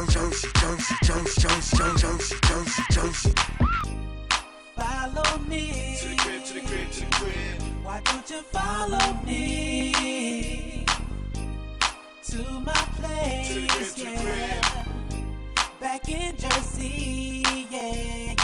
Follow me. To the crib, to the crib, to the crib. Why don't you follow me to my place? To the crib, to the crib. Back in Jersey, yeah.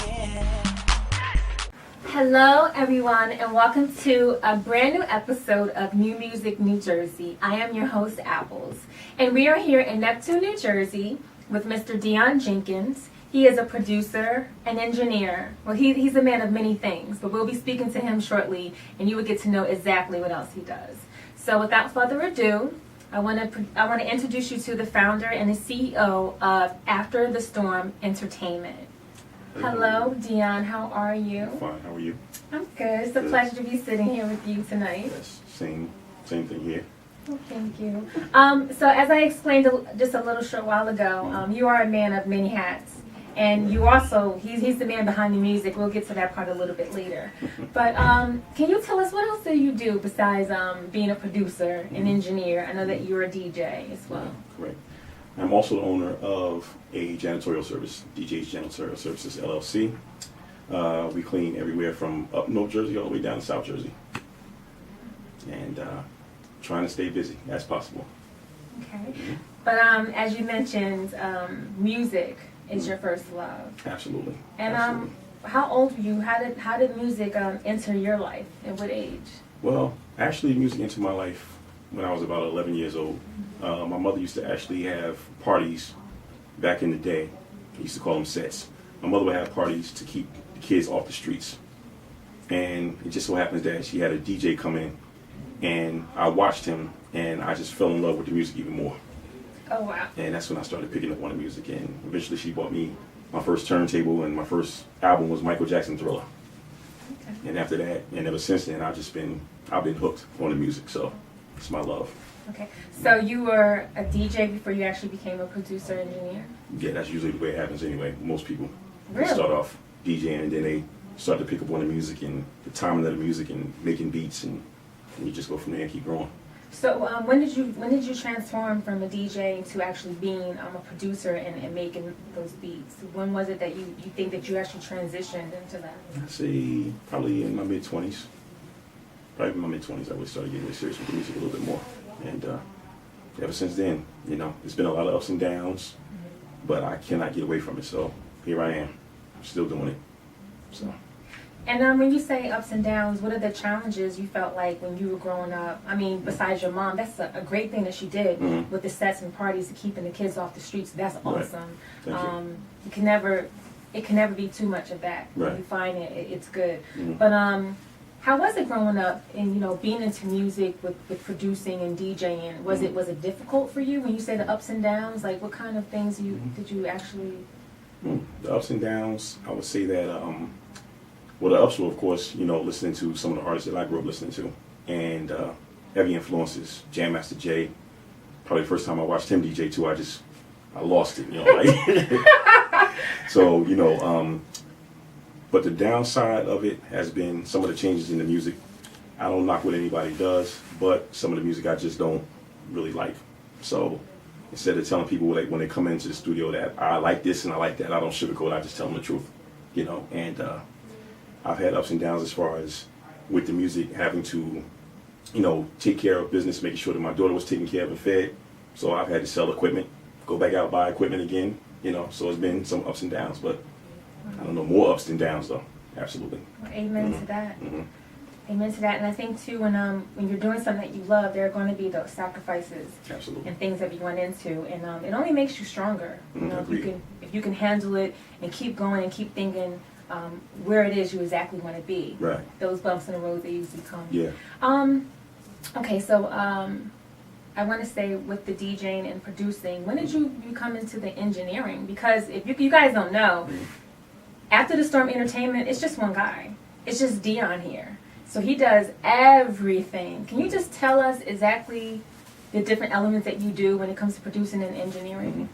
Hello everyone and welcome to a brand new episode of New Music New Jersey. I am your host Apples and we are here in Neptune, New Jersey with Mr. Dion Jenkins. He is a producer, an engineer. Well, he's a man of many things, but we'll be speaking to him shortly and you will get to know exactly what else he does. So without further ado, I want to introduce you to the founder and the CEO of After the Storm Entertainment. Hello, Dion. How are you? I'm fine. How are you? I'm good. It's a pleasure to be sitting here with you tonight. Yes, same thing here. Well, thank you. So as I explained just a little short while ago, you are a man of many hats. And you also, he's the man behind the music. We'll get to that part a little bit later. But can you tell us what else do you do besides being a producer, an engineer? I know that you're a DJ as well. Correct. I'm also the owner of a janitorial service, DJ's Janitorial Services, LLC. We clean everywhere from up North Jersey all the way down to South Jersey. And trying to stay busy as possible. Okay. But as you mentioned, music is your first love. Absolutely. And Absolutely. How old were you? How did music enter your life? At what age? Well, actually, music entered my life when I was about 11 years old. My mother used to actually have parties back in the day. We used to call them sets. My mother would have parties to keep the kids off the streets. And it just so happens that she had a DJ come in, and I watched him, and I just fell in love with the music even more. Oh, wow. And that's when I started picking up on the music, and eventually she bought me my first turntable, and my first album was Michael Jackson Thriller. Okay. And after that, and ever since then, I've been hooked on the music, so it's my love. Okay, so you were a DJ before you actually became a producer engineer? Yeah, that's usually the way it happens anyway. Most people Really? They start off DJing, and then they start to pick up on the music and the timing of the music and making beats, and you just go from there and keep growing. So when did you transform from a DJ to actually being a producer and making those beats? When was it that you think that you actually transitioned into that? I'd say probably in my mid-20s. Probably in my mid-20s, I would start getting really serious with the music a little bit more. And ever since then, it's been a lot of ups and downs, but I cannot get away from it. So here I am, still doing it. So. And when you say ups and downs, what are the challenges you felt like when you were growing up? I mean, besides your mom, that's a great thing that she did with the sets and parties and keeping the kids off the streets. That's awesome. Right. It can never be too much of that. Right. When you find it's good. But how was it growing up and being into music with producing and DJing? Was it difficult for you when you say the ups and downs? Like what kind of things did you actually? The ups and downs, I would say that. Well, the ups were, of course, listening to some of the artists that I grew up listening to, and heavy influences. Jam Master Jay. Probably the first time I watched him DJ too, I lost it. So but the downside of it has been some of the changes in the music. I don't knock what anybody does, but some of the music I just don't really like. So instead of telling people when they come into the studio that I like this and I like that, I don't sugarcoat. I just tell them the truth. And I've had ups and downs as far as with the music, having to, take care of business, making sure that my daughter was taken care of and fed. So I've had to sell equipment, go back out, buy equipment again, So it's been some ups and downs, but I don't know, more ups than downs though. Absolutely. Well, amen to that. Amen to that. And I think too, when you're doing something that you love, there are going to be those sacrifices and things that you run into, and it only makes you stronger. If you can handle it and keep going and keep thinking where it is you exactly want to be. Right. Those bumps in the road, they usually come. Yeah. Okay, so I want to say with the DJing and producing, when did you come into the engineering? Because if you guys don't know, After the Storm Entertainment, it's just one guy. It's just Dion here. So he does everything. Can you just tell us exactly the different elements that you do when it comes to producing and engineering?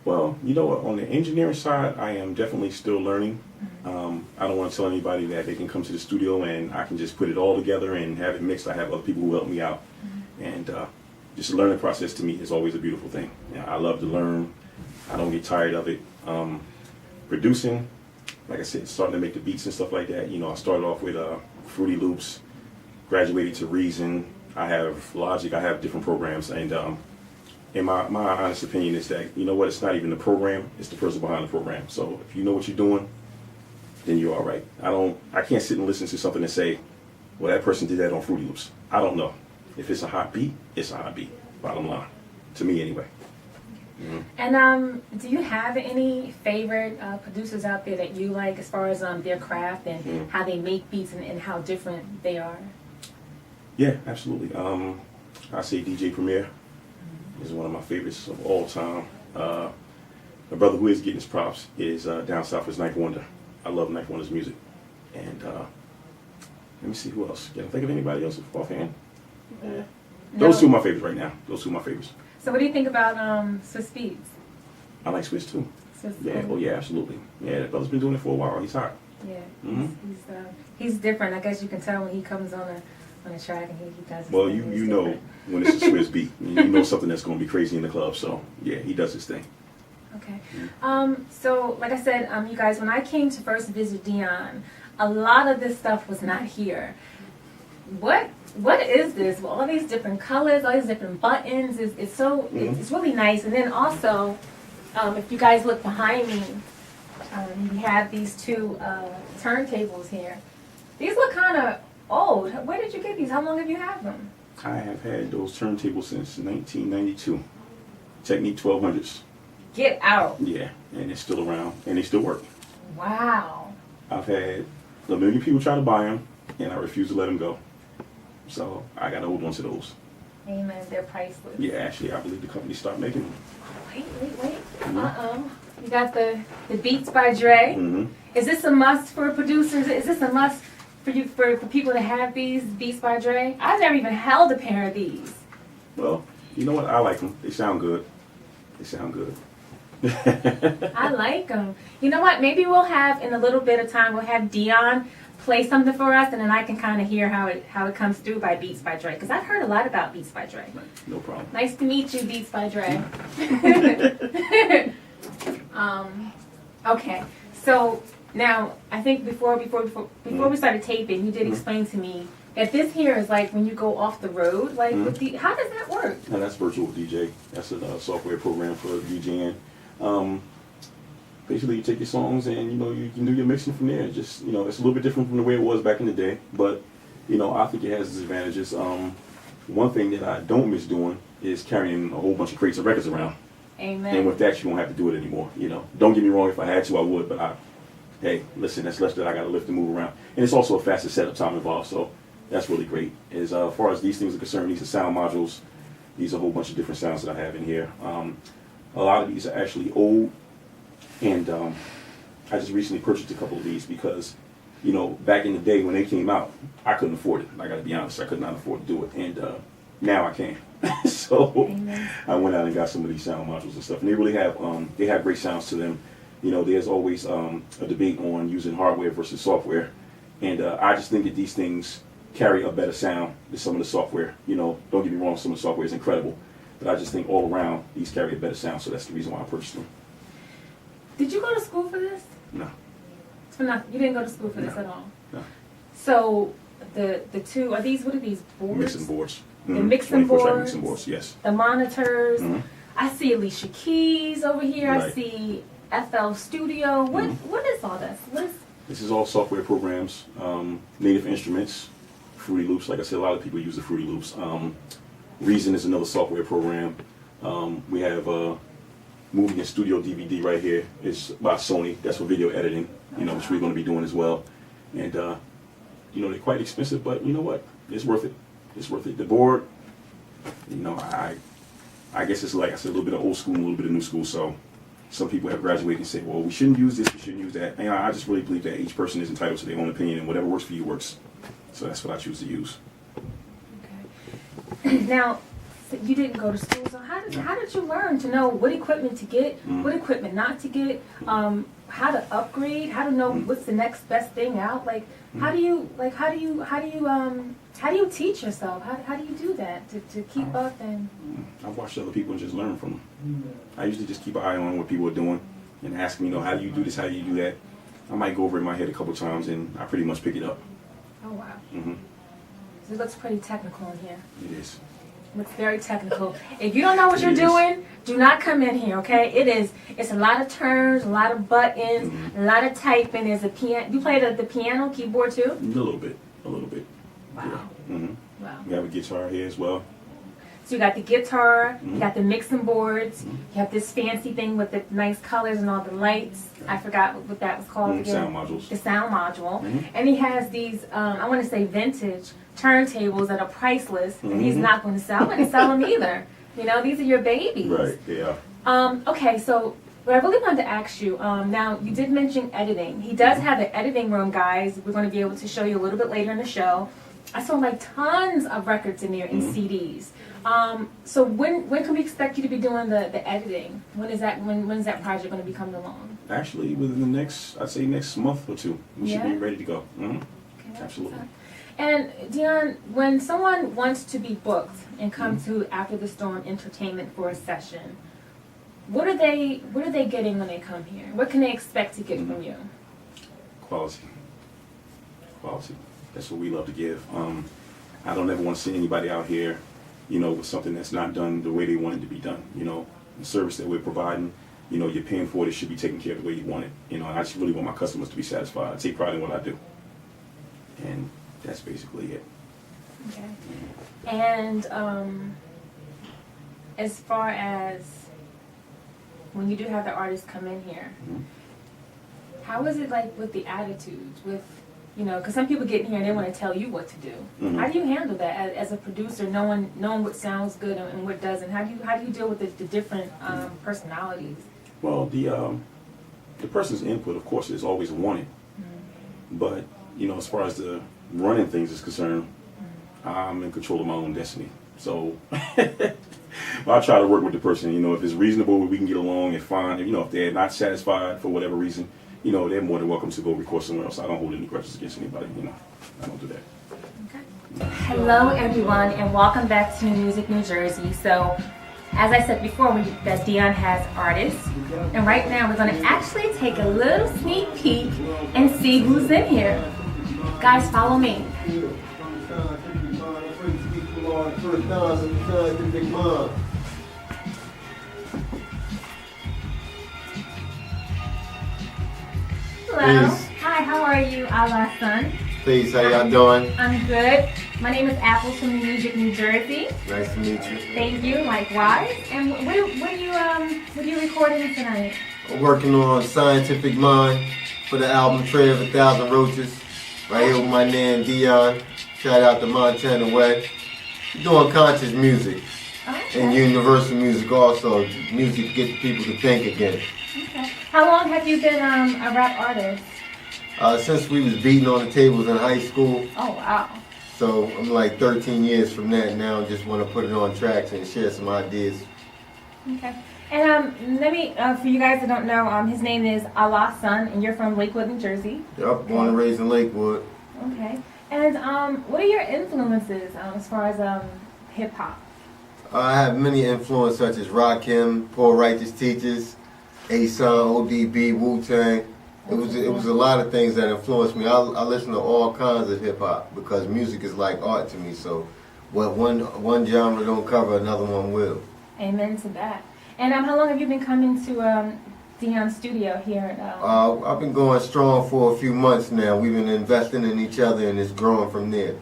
Well, on the engineering side, I am definitely still learning. I don't want to tell anybody that they can come to the studio and I can just put it all together and have it mixed. I have other people who help me out. And just the learning process to me is always a beautiful thing. I love to learn. I don't get tired of it. Producing, like I said, starting to make the beats and stuff like that. You know, I started off with Fruity Loops, graduated to Reason. I have Logic. I have different programs, and my honest opinion is that, you know what, it's not even the program, it's the person behind the program. So if you know what you're doing, then you're all right. I can't sit and listen to something and say, well, that person did that on Fruity Loops. I don't know. If it's a hot beat, it's a hot beat. Bottom line, to me anyway. Mm-hmm. And do you have any favorite producers out there that you like as far as their craft and how they make beats and how different they are? Yeah, absolutely. I say DJ Premier is one of my favorites of all time. My brother who is getting his props is down south is Knife Wonder. I love Knife Wonder's music. And let me see who else. Can I think of anybody else offhand? Yeah. Those two are my favorites right now. Those two are my favorites. So what do you think about Swiss Beats? I like Swiss too. Swiss, Yeah, oh yeah, absolutely. Yeah, that brother's been doing it for a while. He's hot. Yeah, Mm-hmm. he's different. I guess you can tell when he comes on a track and he does his Well, thing. you know Different. when it's a Swiss beat. You know something that's going to be crazy in the club. So yeah, he does his thing. Okay. So like I said, you guys, when I came to first visit Dion, a lot of this stuff was not here. What is this? Well, all these different colors, all these different buttons. It's it's really nice. And then also, if you guys look behind me, we have these two turntables here. These look kind of old. Where did you get these? How long have you had them? I have had those turntables since 1992. Technique 1200s. Get out. Yeah, and it's still around, and they still work. Wow. I've had a million people try to buy them, and I refuse to let them go. So I got to hold on to those. Amen. They're priceless. Yeah, actually, I believe the company stopped making them. Wait. You got the Beats by Dre. Mm-hmm. Is this a must for producers? Is this a must for you for people to have these Beats by Dre? I've never even held a pair of these. Well, you know what? I like them. They sound good. They sound good. I like them. You know what? Maybe we'll have, in a little bit of time, we'll have Dion play something for us, and then I can kind of hear how it comes through by Beats by Dre, because I've heard a lot about Beats by Dre. Right. No problem. Nice to meet you, Beats by Dre. Okay, so now I think before we started taping, you did explain to me that this here is like when you go off the road, like with how does that work? And that's Virtual DJ. That's a software program for DJing. Basically, you take your songs and you can do your mixing from there. Just it's a little bit different from the way it was back in the day, but I think it has its advantages. One thing that I don't miss doing is carrying a whole bunch of crates of records around. Amen. And with that, you won't have to do it anymore. Don't get me wrong. If I had to, I would. But hey, listen, that's less that I got to lift and move around, and it's also a faster setup time involved. So that's really great. As far as these things are concerned, these are sound modules. These are a whole bunch of different sounds that I have in here. A lot of these are actually old. And I just recently purchased a couple of these because, back in the day when they came out, I couldn't afford it. I got to be honest, I could not afford to do it. And now I can. So Amen. I went out and got some of these sound modules and stuff. And they really have great sounds to them. There's always a debate on using hardware versus software. And I just think that these things carry a better sound than some of the software. Don't get me wrong, some of the software is incredible. But I just think all around, these carry a better sound. So that's the reason why I purchased them. Did you go to school for this? No. For nothing. You didn't go to school for this No. at all. No. So the two what are these boards? Mixing boards. The mixing 24/7 boards. mixing boards, yes. The monitors. Mhm. I see Alicia Keys over here. I Right. see FL Studio. What is all this? What is This is all software programs, native instruments, Fruity Loops. Like I said, a lot of people use the Fruity Loops. Reason is another software program. We have Movie and Studio DVD right here. It's by Sony. That's for video editing, which we're going to be doing as well. And, they're quite expensive, but you know what? It's worth it. It's worth it. The board, I guess it's like I said, a little bit of old school and a little bit of new school. So some people have graduated and say, well, we shouldn't use this, we shouldn't use that. And I just really believe that each person is entitled to their own opinion, and whatever works for you works. So that's what I choose to use. okay? Now, you didn't go to school, so how did you learn to know what equipment to get, what equipment not to get, how to upgrade, how to know what's the next best thing out? Like, how do you teach yourself? How do you do that to keep up and? I watched other people and just learn from them. I usually just keep an eye on what people are doing and ask them, how do you do this? How do you do that? I might go over it in my head a couple times and I pretty much pick it up. Oh wow. Mm-hmm. So it looks pretty technical in here. It is. Looks very technical. If you don't know what you're doing, do not come in here, okay? It's a lot of turns, a lot of buttons, a lot of typing. There's a piano. You play the piano, keyboard too? A little bit. Wow. Yeah. Mm-hmm. Wow. We have a guitar here as well. So you got the guitar, you got the mixing boards, you have this fancy thing with the nice colors and all the lights. I forgot what that was called again. Sound modules. The sound module. And he has these, I want to say vintage turntables that are priceless, and he's not going to sell. I'm going to sell them either. These are your babies. Right, yeah. Okay, so what I really wanted to ask you, now you did mention editing. He does have an editing room, guys. We're going to be able to show you a little bit later in the show. I saw tons of records in there and CDs. So when can we expect you to be doing the editing? When is that project going to be coming along? Actually, within the next month or two, we should be ready to go. Okay, Absolutely. And Dion, when someone wants to be booked and come to After the Storm Entertainment for a session, what are they getting when they come here? What can they expect to get from you? Quality. That's what we love to give. I don't ever want to see anybody out here, with something that's not done the way they want it to be done. The service that we're providing, you're paying for it, it should be taken care of the way you want it. And I just really want my customers to be satisfied. I take pride in what I do. And that's basically it. Okay. And as far as when you do have the artists come in here, how is it like with the attitudes, because some people get in here and they want to tell you what to do. How do you handle that as a producer, knowing what sounds good and what doesn't? How do you deal with the different personalities? Well, the person's input, of course, is always wanted. But as far as the running things is concerned, I'm in control of my own destiny. So I try to work with the person. If it's reasonable, we can get along and fine. If they're not satisfied for whatever reason, they're more than welcome to go record somewhere else. I don't hold any grudges against anybody. I don't do that. Okay. Hello, everyone, and welcome back to New Music New Jersey. So, as I said before, that Dion has artists, and right now we're going to actually take a little sneak peek and see who's in here. Guys, follow me. Hello. Peace. Hi, how are you, Allah Son? Peace, how y'all doing? I'm good. My name is Apples from New Music, New Jersey. Nice to meet you. Thank you, likewise. And what are you recording tonight? I'm working on Scientific Mind for the album Tray of 1,000 Roaches. Right here with my man Dion. Shout out to Montana Way. Doing conscious music and universal music also. Music to get people to think again. Okay. How long have you been a rap artist? Since we was beating on the tables in high school. Oh, wow. So I'm like 13 years from that now. Just want to put it on tracks and share some ideas. Okay. And let me, for you guys that don't know, his name is Allah Son, and you're from Lakewood, New Jersey. Yep, born and raised in Lakewood. Okay. And what are your influences as far as hip hop? I have many influences such as Rakim, Poor Righteous Teachers, A-Sun, ODB, Wu-Tang. It was a lot of things that influenced me. I listen to all kinds of hip hop because music is like art to me. So what one genre don't cover, another one will. Amen to that. And how long have you been coming to Dion's studio here? I've been going strong for a few months now. We've been investing in each other and it's growing from there.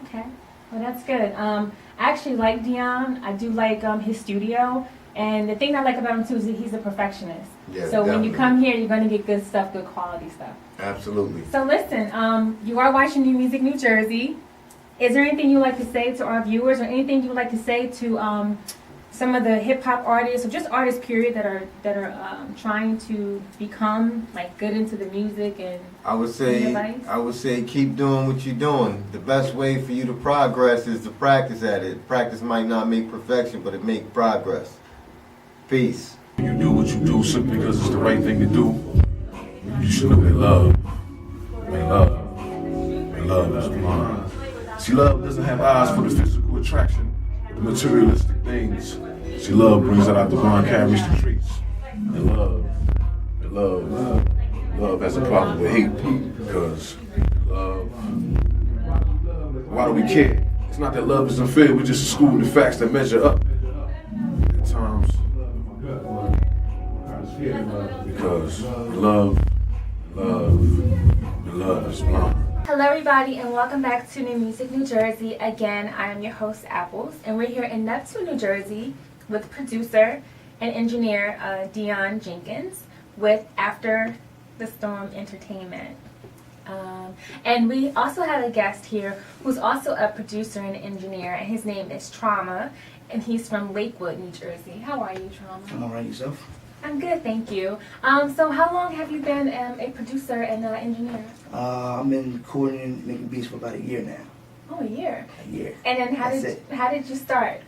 Okay, well that's good. I actually like Dion. I do like his studio. And the thing I like about him too is that he's a perfectionist. Yeah, so definitely. when you come here, you're going to get good stuff, good quality stuff. Absolutely. So listen, you are watching New Music New Jersey. Is there anything you'd like to say to our viewers, or anything you would like to say to some of the hip hop artists, or just artists period, that are trying to become like good into the music? And I would say keep doing what you're doing. The best way for you to progress is to practice at it. Practice might not make perfection, but it makes progress. Peace. You do what you do simply because it's the right thing to do. You should know that love is blind. See, love doesn't have eyes for the physical attraction, the materialistic things. See, love brings out the blind characteristic traits. And love has a problem with hate, because love, why do we care? It's not that love is unfair, we're just a school of facts that measure up in terms, because love is blind. hello, everybody, and welcome back to New Music New Jersey. Again, I am your host, Apples, and we're here in Neptune, New Jersey, with producer and engineer Dion Jenkins with After the Storm Entertainment. And we also have a guest here who's also a producer and engineer, and his name is Trauma, and he's from Lakewood, New Jersey. How are you, Trauma? I'm alright, yourself? I'm good, thank you. So how long have you been a producer and engineer? I've been recording and making beats for about a year now. Oh, a year. A year. And then how did you start?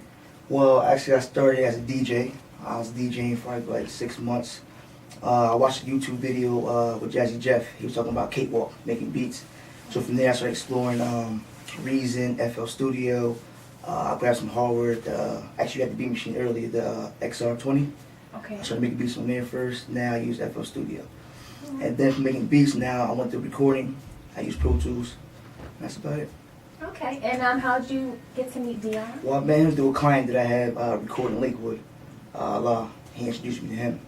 Well, actually, I started as a DJ. I was DJing for like 6 months. I watched a YouTube video with Jazzy Jeff. He was talking about Cakewalk, making beats. So from there, I started exploring Reason, FL Studio. I grabbed some hardware. Actually, got the beat machine earlier, the XR20. Okay. I started making beats on there first. Now I use FL Studio. And then from making beats, now I went to recording. I use Pro Tools. That's about it. Okay. And how did you get to meet Dion? Well, I met him through a client that I had recording in Lakewood. He introduced me to him.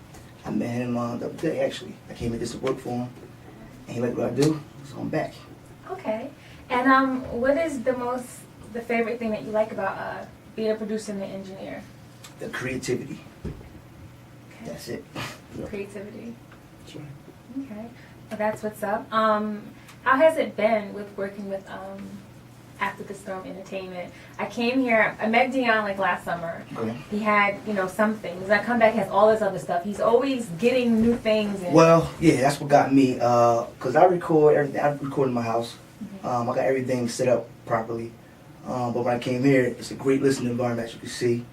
I met him the other day, actually. I came in just to work for him, and he liked what I do, so I'm back. Okay. And what is the favorite thing that you like about being a producer and an engineer? The creativity. Okay. That's it. Creativity. That's right. Okay. Well, that's what's up. How has it been with working with After the Storm Entertainment? I came here, I met Dion like last summer. Okay. He had, some things. I come back, he has all this other stuff. He's always getting new things. Well, yeah, that's what got me, because I record everything. I record in my house. I got everything set up properly. But when I came here, it's a great listening environment, as you can see.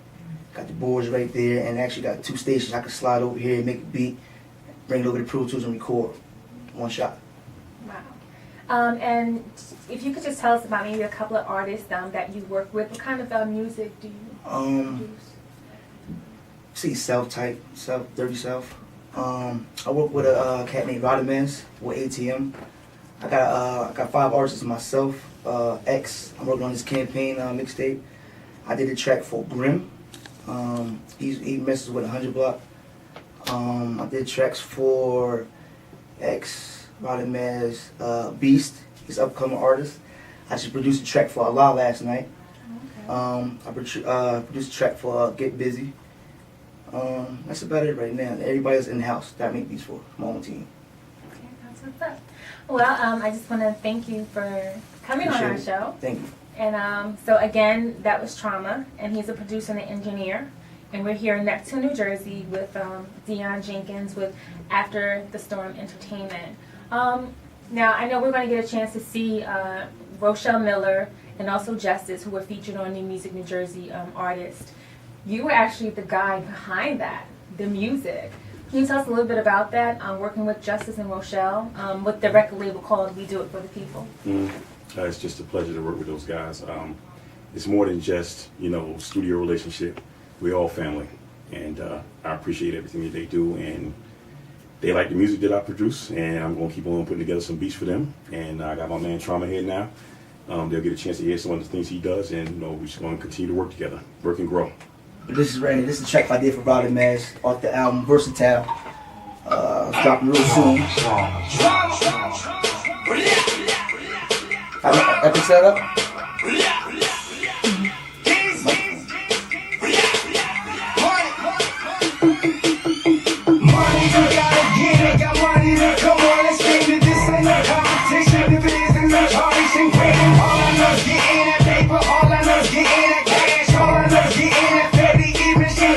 Got the boards right there, and actually got 2 stations. I can slide over here, make a beat, bring it over to Pro Tools and record. One shot. Wow. And if you could just tell us about maybe a couple of artists that you work with. What kind of music do you produce? See, Dirty South. I work with a cat named Rodamans with ATM. I got 5 artists myself. X, I'm working on his campaign mixtape. I did a track for Grim. He messes with 100 Block. I did tracks for X, Rodamans, Beast. He's an upcoming artist. I just produced a track for Allah last night. Okay. I produced a track for Get Busy. That's about it right now. Everybody's in the house that I make beats for, my own team. Okay, that's what's up. Well, I just want to thank you for coming on our show. Thank you. And so again, that was Trauma, and he's a producer and an engineer. And we're here in Neptune, New Jersey with Dion Jenkins with After the Storm Entertainment. Now, I know we're going to get a chance to see Rochelle Miller and also Justice, who were featured on New Music New Jersey Artist. You were actually the guy behind that, the music. Can you tell us a little bit about that, working with Justice and Rochelle, with the record label called We Do It For The People? It's just a pleasure to work with those guys. It's more than just, studio relationship. We're all family, and I appreciate everything that they do, and they like the music that I produce, and I'm going to keep on putting together some beats for them. And I got my man Trauma here now. They'll get a chance to hear some of the things he does, and we're just going to continue to work together, work and grow. This is right here. This is a track I did for Rodamans off the album Versatile. It's dropping real soon. I can set up. All I know is getting that cash. All I know is getting that 30 even shit.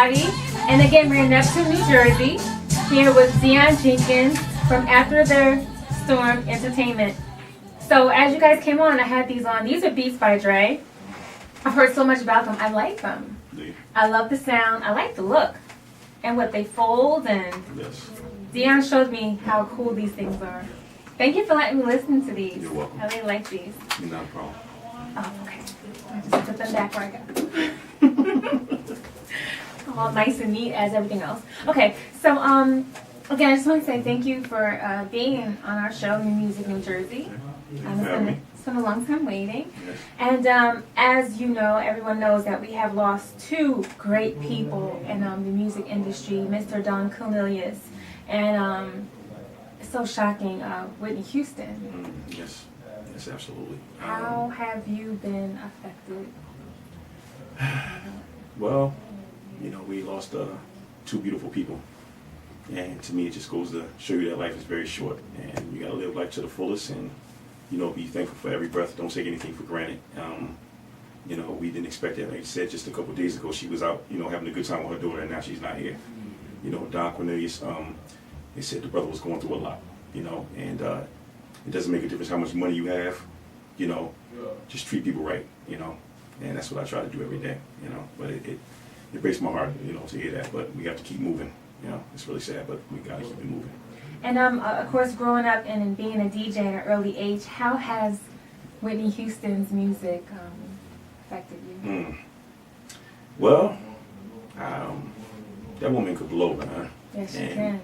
everybody. And again, we're in Neptune, New Jersey, here with Dion Jenkins from After the Storm Entertainment. So as you guys came on, I had these on. These are Beats by Dre. I've heard so much about them. I like them. Yeah. I love the sound. I like the look. And what they fold. And Yes. Dion showed me how cool these things are. Thank you for letting me listen to these. You're welcome. I really like these. Not a problem. Oh, okay. I just put them back where I got them. All nice and neat as everything else. Okay, so again, I just want to say thank you for being on our show, New Music New Jersey. It's been a long time waiting. Yes. And as you know, everyone knows that we have lost two great people in the music industry, Mr. Don Cornelius and it's so shocking, Whitney Houston. Yes. Yes, absolutely. How have you been affected? Well, you know, we lost two beautiful people. And to me, it just goes to show you that life is very short. And you got to live life to the fullest and, you know, be thankful for every breath. Don't take anything for granted. You know, we didn't expect that. Like I said, just a couple of days ago, she was out, you know, having a good time with her daughter, and now she's not here. You know, Don Cornelius, they said the brother was going through a lot, you know, and it doesn't make a difference how much money you have, you know, just treat people right, you know, and that's what I try to do every day, you know, but it breaks my heart, you know, to hear that, but we got to keep moving, you know, it's really sad, but we got to keep it moving. And of course, growing up and being a DJ at an early age, how has Whitney Houston's music affected you? Well, that woman could blow, man. Yes, she can.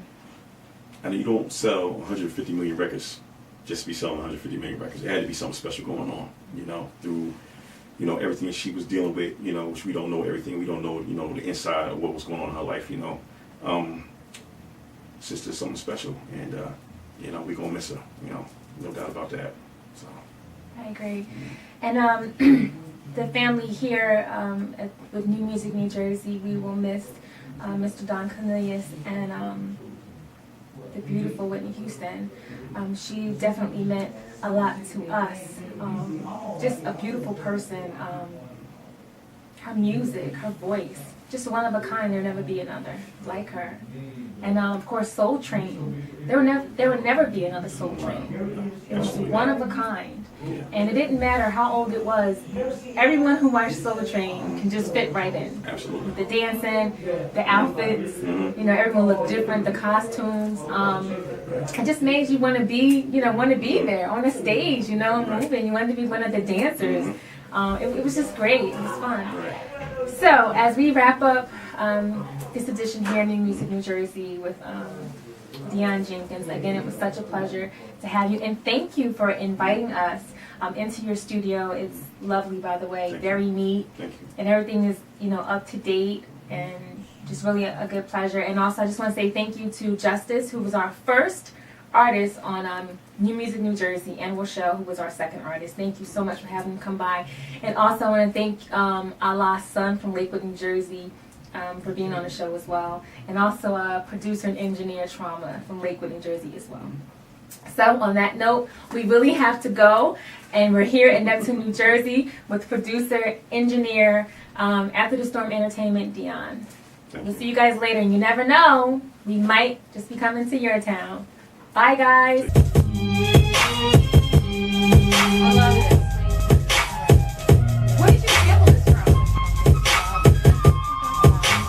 And you don't sell 150 million records just to be selling 150 million records. It had to be something special going on, you know, through, you know, everything she was dealing with, you know, which we don't know everything. We don't know, you know, the inside of what was going on in her life, you know. It's just something special, and, you know, we're going to miss her, you know, no doubt about that. So. I agree. And the family here with New Music New Jersey, we will miss Mr. Don Cornelius and the beautiful Whitney Houston. She definitely meant a lot to us. Just a beautiful person. Her music, her voice, just one of a kind. There'll never be another like her. And of course, Soul Train. There would never be another Soul Train. It was one of a kind. And it didn't matter how old it was. Everyone who watched Soul Train can just fit right in. Absolutely. The dancing, the outfits, you know, everyone looked different, the costumes. It just made you want to be there on the stage, you know, moving. You wanted to be one of the dancers. It was just great. It was fun. So as we wrap up this edition here in New Music New Jersey with Dion Jenkins, again, it was such a pleasure to have you, and thank you for inviting us into your studio. It's lovely, by the way, very neat, and everything is, you know, up to date, and just really a good pleasure. And also, I just want to say thank you to Justice, who was our first artist on New Music New Jersey, and Rochelle, who was our second artist. Thank you so much for having him come by. And also, I want to thank Allah's son from Lakewood, New Jersey, for being on the show as well. And also producer and engineer Trauma from Lakewood, New Jersey as well. So on that note, we really have to go, and we're here in Neptune, New Jersey with producer, engineer, After the Storm Entertainment, Dion. We'll see you guys later, and you never know, we might just be coming to your town. Bye, guys. I love this. Where did you steal this from?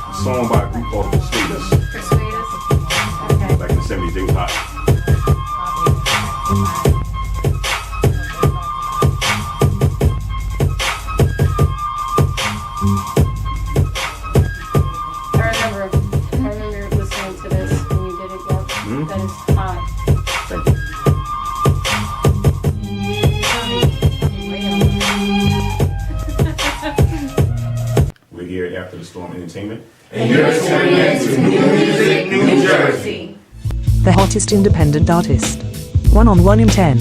A song by a group called Persuade Us. Persuade Us? Okay. Back in the 70s, they was hot. I remember listening to this when you did it, yep. That is hot. Thank you. We're here at After the Storm Entertainment. And you're tuning in to New Music New Jersey. The hottest independent artist. 1 on 1 in 10.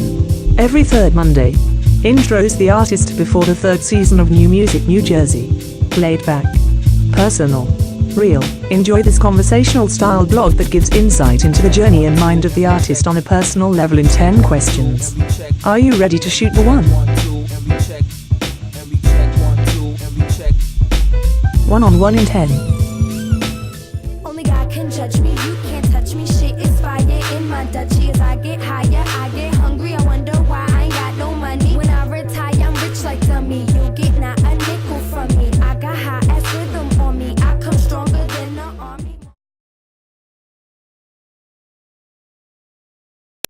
Every third Monday. Intros the artist before the third season of New Music New Jersey. Laid back. Personal. Real. Enjoy this conversational style blog that gives insight into the journey and mind of the artist on a personal level in 10 questions. Are you ready to shoot the one? 1 on 1 in 10.